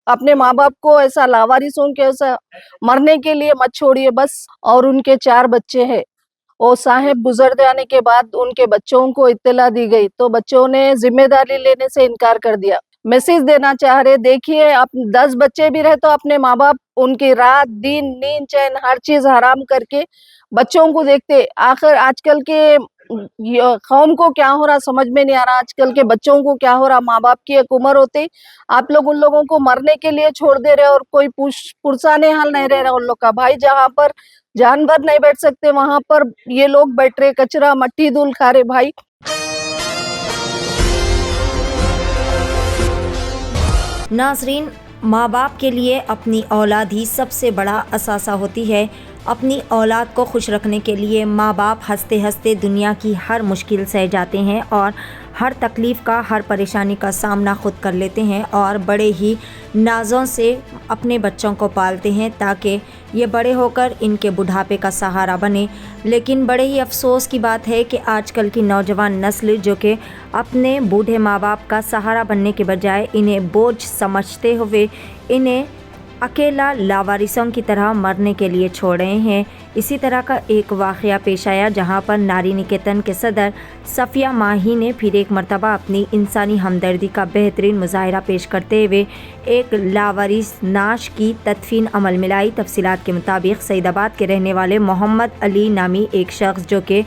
अपने माँ बाप को ऐसा लावारिसों के ऐसा मरने के लिए मत छोड़िए बस। और उनके 4 बच्चे हैं। वो साहेब गुजर जाने के बाद उनके बच्चों को इत्तला दी गई तो बच्चों ने जिम्मेदारी लेने से इनकार कर दिया। मैसेज देना चाह रहे, देखिए आप 10 बच्चे भी रहे तो अपने माँ बाप उनकी रात दिन नींद चैन हर चीज हराम करके बच्चों को देखते। आखिर आजकल के कौम को क्या हो रहा समझ में नहीं आ रहा, आजकल के बच्चों को क्या हो रहा। माँ बाप की एक उम्र होती, आप लोग उन लोगों को मरने के लिए छोड़ दे रहे और कोई पुरसाने हाल नहीं रह रहा उन लोग का। भाई जहाँ पर जानवर नहीं बैठ सकते वहां पर ये लोग बैठ रहे, कचरा मट्टी धूल खा रहे भाई। नाजरीन, माँ बाप के लिए अपनी औलाद ही सबसे बड़ा असासा होती है। अपनी औलाद को खुश रखने के लिए माँ बाप हंसते हंसते दुनिया की हर मुश्किल सह जाते हैं और हर तकलीफ़ का, हर परेशानी का सामना खुद कर लेते हैं और बड़े ही नाज़ों से अपने बच्चों को पालते हैं ताकि ये बड़े होकर इनके बुढ़ापे का सहारा बने। लेकिन बड़े ही अफसोस की बात है कि आजकल की नौजवान नस्ल जो कि अपने बूढ़े माँ बाप का सहारा बनने के बजाय इन्हें बोझ समझते हुए इन्हें अकेला लावारिसों की तरह मरने के लिए छोड़ रहे हैं। इसी तरह का एक वाक़या पेश आया जहां पर नारी निकेतन के सदर सफ़िया माही ने फिर एक मरतबा अपनी इंसानी हमदर्दी का बेहतरीन मुजाहरा पेश करते हुए एक लावारिस नाश की तदफीन अमल में लाई। तफसीलात के मुताबिक सईदाबाद के रहने वाले मोहम्मद अली नामी एक शख्स जो कि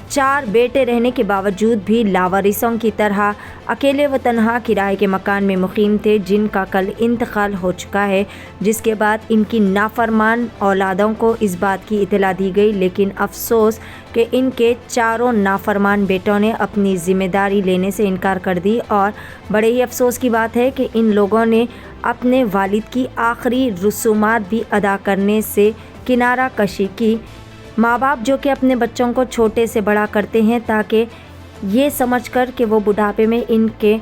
4 बेटे रहने के बावजूद भी लावारिसों की तरह अकेले व तन्हा किराए के मकान में मुकीम थे, जिनका कल इंतकाल हो चुका है, जिसके बाद इनकी नाफरमान औलादों को इस बात की इतला दी गई। लेकिन अफसोस कि इनके चारों नाफरमान बेटों ने अपनी ज़िम्मेदारी लेने से इनकार कर दी और बड़े ही अफसोस की बात है कि इन लोगों ने अपने वालिद की आखिरी रसूमात भी अदा करने से किनारा कशी की। माँ बाप जो कि अपने बच्चों को छोटे से बड़ा करते हैं ताकि ये समझकर कि वो बुढ़ापे में इनके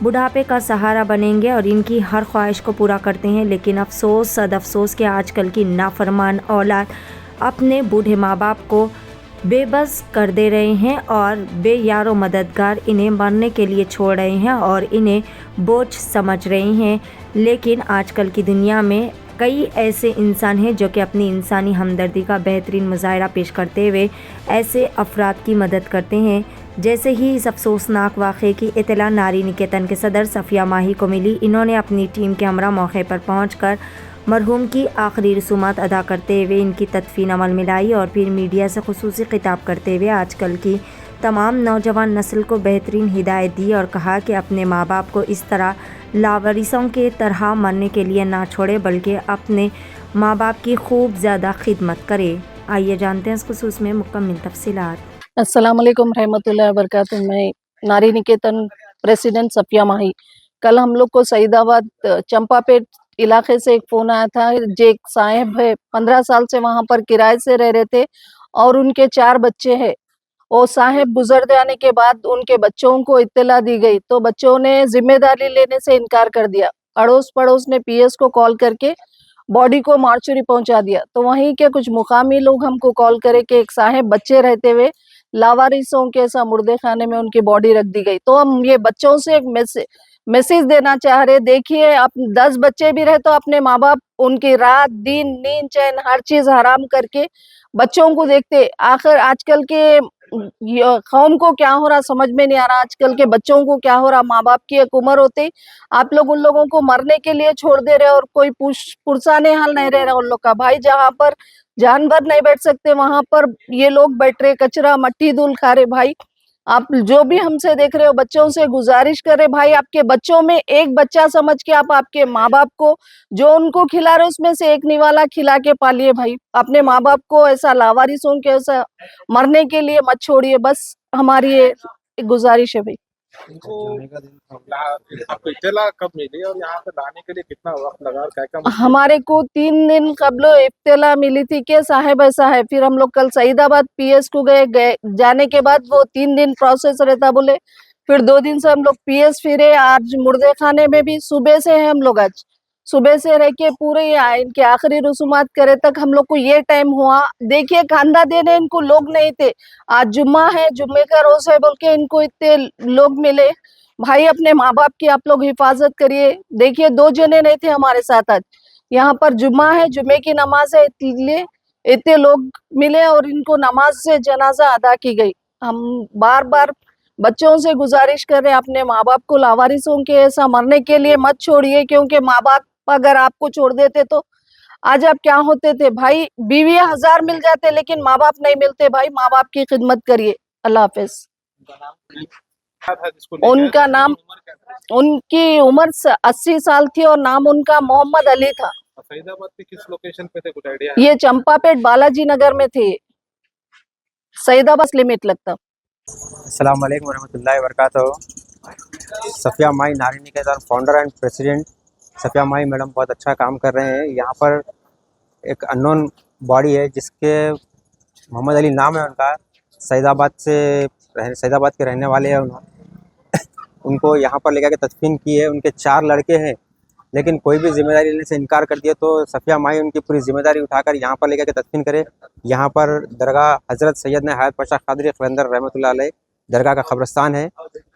बुढ़ापे का सहारा बनेंगे और इनकी हर ख्वाहिश को पूरा करते हैं। लेकिन अफसोस सद अफसोस कि आजकल की नाफरमान औलाद अपने बूढ़े माँ बाप को बेबस कर दे रहे हैं और बेयारो मददगार इन्हें मरने के लिए छोड़ रहे हैं और इन्हें बोझ समझ रहे हैं। लेकिन आजकल की दुनिया में कई ऐसे इंसान हैं जो कि अपनी इंसानी हमदर्दी का बेहतरीन मुजाहरा पेश करते हुए ऐसे अफराद की मदद करते हैं। जैसे ही इस अफसोसनाक वाक़े की इत्तला नारी निकेतन के सदर सफ़िया माही को मिली, इन्होंने अपनी टीम के हमरा मौके पर पहुंचकर मरहूम की आखिरी रसूमात अदा करते हुए इनकी तदफीन अमल में लाई और फिर मीडिया से खुसूसी खिताब करते हुए आजकल की तमाम नौजवान नस्ल को बेहतरीन हिदायत दी और कहा कि अपने माँ बाप को इस तरह लावारिसों के तरह मरने के लिए ना छोड़े बल्कि अपने माँ बाप की खूब ज़्यादा खिदमत करे। आइए जानते हैं इस खुसूस में मुकम्मल तफसीलात। अस्सलाम वालेकुम रहमतुल्लाहि व बरकातुहू। मैं नारी निकेतन प्रेसिडेंट सफिया माही। कल हम लोग को सईदाबाद चंपापेट इलाके से एक फोन आया था। जे एक साहेब है 15 साल से वहां पर किराए से रह रहे थे और उनके 4 बच्चे हैं। वो साहेब गुजर जाने के बाद उनके बच्चों को इत्तला दी गई तो बच्चों ने जिम्मेदारी लेने से इनकार कर दिया। अड़ोस पड़ोस ने पीएस को कॉल करके बॉडी को मार्चुरी पहुंचा दिया। तो वहीं के कुछ मुकामी लोग हमको कॉल करे कि एक साहेब बच्चे रहते हुए लावारिसों के ऐसा मुर्दे खाने में उनकी बॉडी रख दी गई। तो हम ये बच्चों से एक मैसेज देना चाह रहे, देखिए आप 10 बच्चे भी रहे तो अपने माँ बाप उनकी रात दिन नींद चैन हर चीज हराम करके बच्चों को देखते। आखिर आजकल के कौम को क्या हो रहा समझ में नहीं आ रहा, आजकल के बच्चों को क्या हो रहा। माँ बाप की एक उम्र होती, आप लोग उन लोगों को मरने के लिए छोड़ दे रहे और कोई पुरसाने हाल नहीं रह रहा उन लोग का। भाई जहाँ पर जानवर नहीं बैठ सकते वहां पर ये लोग बैठ रहे, कचरा मट्टी धूल खा रहे। भाई आप जो भी हमसे देख रहे हो बच्चों से गुजारिश कर रहे, भाई आपके बच्चों में एक बच्चा समझ के आप आपके माँ बाप को जो उनको खिला रहे उसमें से एक निवाला खिला के पालिए। भाई अपने माँ बाप को ऐसा लावारिसों के ऐसा मरने के लिए मत छोड़िए बस, हमारी ये गुजारिश है भाई। इनको आपको इत्तला कब मिली और यहाँ पे लाने के लिए कितना वक्त लगा और क्या-क्या मुश्किल? हमारे को 3 दिन कबल इत्तला मिली थी कि साहेब ऐसा है। फिर हम लोग कल सईदाबाद पीएस को गए जाने के बाद वो 3 दिन प्रोसेस रहता बोले। फिर 2 दिन से हम लोग पीएस फिरे। आज मुर्दे खाने में भी सुबह से है हम लोग, आज सुबह से रह के पूरे इनके आखिरी रसूमात करे तक हम लोग को ये टाइम हुआ। देखिए खांदा देने इनको लोग नहीं थे। आज जुम्मा है, जुम्मे का रोज है बोल के इनको इतने लोग मिले। भाई अपने माँ बाप की आप लोग हिफाजत करिए। देखिए 2 जने नहीं थे हमारे साथ आज, यहाँ पर जुम्मा है, जुम्मे की नमाज है, इसलिए इतने लोग मिले और इनको नमाज से जनाजा अदा की गई। हम बार बार बच्चों से गुजारिश कर रहे हैं, अपने माँ बाप को लावारिसों के ऐसा मरने के लिए मत छोड़िए, क्योंकि माँ बाप अगर आपको छोड़ देते तो आज आप क्या होते थे। भाई बीवी 1000 मिल जाते लेकिन माँ बाप नहीं मिलते। भाई माँ बाप की खिदमत करिए। अल्लाह हाफिज। क्या था जिसको लेके आए? उनका नाम, उम्र क्या थी? उनकी उम्र 80 साल थी और नाम उनका मोहम्मद अली था। फरीदाबाद के किस लोकेशन पे थे, कुछ आइडिया है? ये चंपापेट बालाजी नगर में थे, सईदाबाद लिमिट लगता। अस्सलाम वालेकुम रहमतुल्लाहि वबरकातुहू। Safia Mai Nari Niketan founder and president Safia Mai madam बहुत अच्छा काम कर रहे हैं। यहाँ पर एक अननोन बॉडी है जिसके मोहम्मद अली नाम है उनका, सईदाबाद के रहने वाले हैं। उनको यहाँ पर लेकर के तदफीन की है। उनके 4 लड़के हैं लेकिन कोई भी जिम्मेदारी लेने से इनकार कर दिया, तो सफ़िया माई उनकी पूरी जिम्मेदारी उठाकर यहाँ पर लेकर के तदफीन करे। यहाँ पर दरगाह हज़रत सैयदना हयात पाशा क़ादरी क़लंदर रहमतुल्लाह अलैह दरगाह का क़ब्रस्तान है,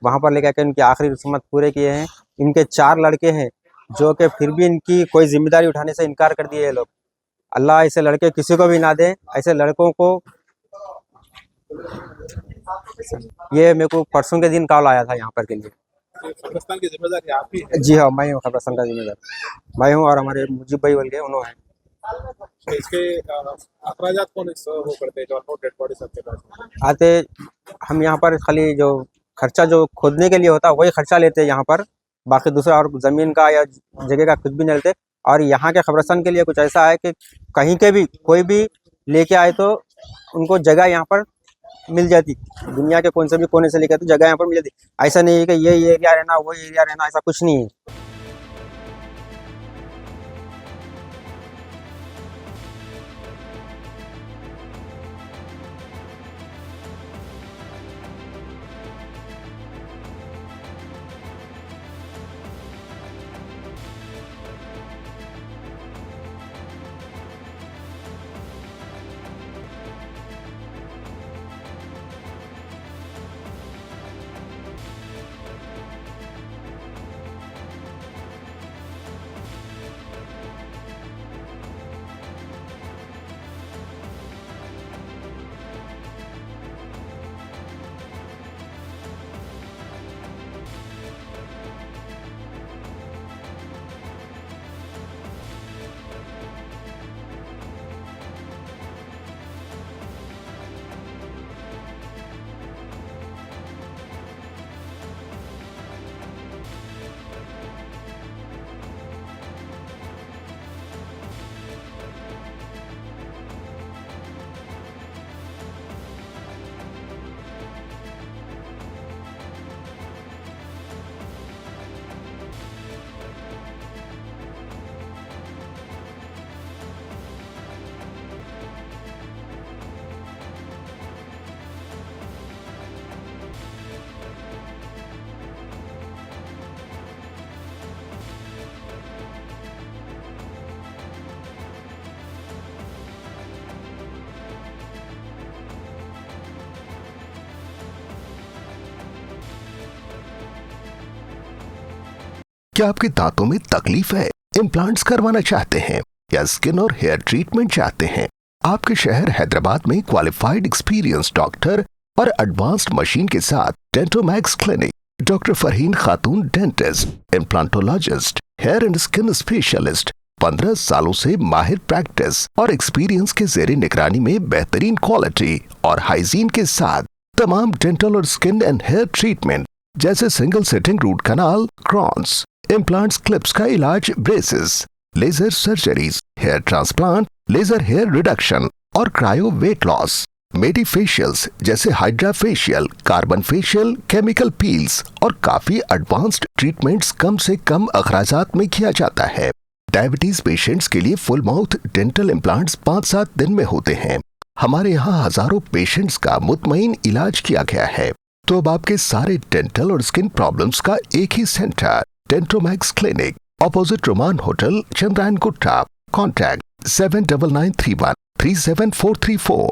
वहाँ पर लेकर के उनकी आखिरी रस्मत पूरे किए हैं। इनके 4 लड़के हैं जो कि फिर भी इनकी कोई जिम्मेदारी उठाने से इनकार कर दिए ये लोग। अल्लाह ऐसे लड़के किसी को भी ना दे। ऐसे लड़कों को, ये मेरे को परसों के दिन कॉल आया था यहाँ पर के लिए। कब्रिस्तान की जिम्मेदारी आप ही है? जी हाँ, मैं हूँ क़ब्रस्तान का जिम्मेदार, मैं हूँ और हमारे मुजीब भाई बोल के उन्होंने हैं। तो इसके अखराजात कौन वो करते हैं जो अननोन डेड बॉडी सबके पास आते हम यहाँ पर खाली जो खर्चा जो खोदने के लिए होता है वही खर्चा लेते हैं यहाँ पर, बाकी दूसरा और ज़मीन का या जगह का कुछ भी नहीं लेते। और यहाँ के क़ब्रस्तान के लिए कुछ ऐसा है कि कहीं के भी कोई भी लेके आए तो उनको जगह यहाँ पर मिल जाती, दुनिया के कौन से भी कोने से लेकर तो जगह यहाँ पर मिल जाती। ऐसा नहीं है कि ये एरिया रहना वो एरिया रहना, ऐसा कुछ नहीं है। क्या आपके दांतों में तकलीफ है, इम्प्लांट्स करवाना चाहते हैं या स्किन और हेयर ट्रीटमेंट चाहते हैं? आपके शहर हैदराबाद में क्वालिफाइड एक्सपीरियंस डॉक्टर और एडवांस्ड मशीन के साथ Dentomax clinic, doctor Farheen Khatoon dentist, implantologist, hair and skin specialist, 15 सालों से माहिर प्रैक्टिस और एक्सपीरियंस के ज़ेरे निगरानी में बेहतरीन क्वालिटी और हाइजीन के साथ तमाम डेंटल और स्किन एंड हेयर ट्रीटमेंट जैसे single sitting root canal, crowns, implants, clips का इलाज, braces, laser surgeries, hair transplant, laser hair reduction और cryo weight loss, medi facials जैसे hydra facial, carbon facial, chemical peels और काफी advanced treatments कम से कम अखराजात में किया जाता है। डायबिटीज पेशेंट्स के लिए फुल माउथ डेंटल इम्प्लांट्स 5-7 दिन में होते हैं। हमारे यहाँ हजारों पेशेंट्स का मुतमईन इलाज किया गया है। तो अब आपके सारे डेंटल और स्किन प्रॉब्लम्स का एक ही centre, Dentomax clinic, opposite Roman hotel, Chandrayangutta. Contact 7993137434।